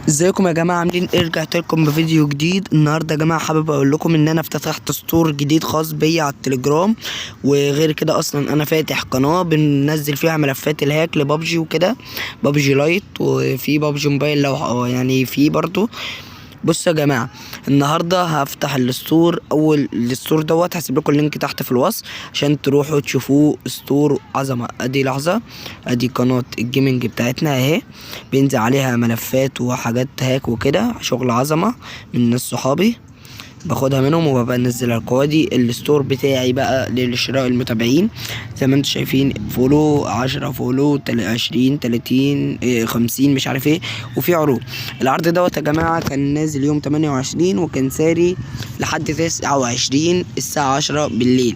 ازيكم يا جماعه عاملين ايه؟ رجعت لكم بفيديو جديد. النهارده يا جماعه حابب اقول لكم ان انا فتحت ستور جديد خاص بيا على التليجرام، وغير كده اصلا انا فاتح قناه بننزل فيها ملفات الهاك لبابجي وكده، بابجي لايت، وفي بابجي موبايل لو يعني في برضو. بصوا يا جماعه، النهارده هفتح الستور. الستور دوت هسيب لكم اللينك تحت في الوصف عشان تروحوا تشوفوه. ستور عظمه. ادي لحظه، ادي قناه الجيمنج بتاعتنا اهي، بينزل عليها ملفات وحاجات هاك وكده، شغل عظمه من ناس صحابي باخدها منهم وببقى انزلها لكم. ادي الستور بتاعي بقى للشراء المتابعين، زي ما انتم شايفين، فولو 10، فولو 20، 30، 50، مش عارف ايه، وفي عروض. العرض دوت يا جماعه كان نازل يوم 28 وكان ساري لحد 29 الساعه 10 بالليل،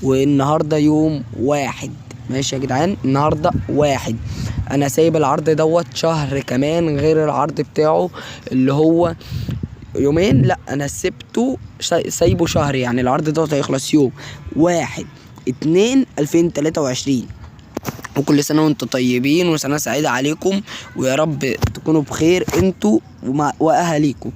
والنهارده يوم 1. ماشي يا جدعان، النهارده 1. انا سايب العرض دوت شهر كمان غير العرض بتاعه اللي هو يومين. لا، انا سبته سايبه شهر، يعني العرض دوت هيخلص يوم 1/2/2023. وكل سنة وانتم طيبين وسنة سعيدة عليكم، ويا رب تكونوا بخير انتوا واهاليكم،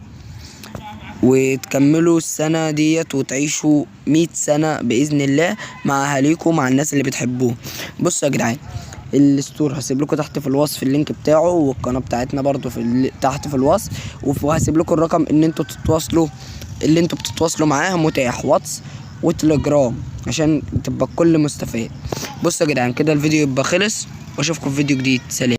وتكملوا السنة ديت وتعيشوا 100 سنة بإذن الله مع اهاليكم، مع الناس اللي بتحبوهم. بصوا يا جدعان، الستور هسيب لكم تحت في الوصف اللينك بتاعه، والقناه بتاعتنا برضو تحت في الوصف، وهسيب لكم الرقم ان انتوا تتواصلوا، اللي انتوا بتتواصلوا معاه متاح واتس وتليجرام عشان تبقى الكل مستفاد. بصوا يا جدعان، كده الفيديو يبقى خلص، واشوفكم في فيديو جديد. سلام.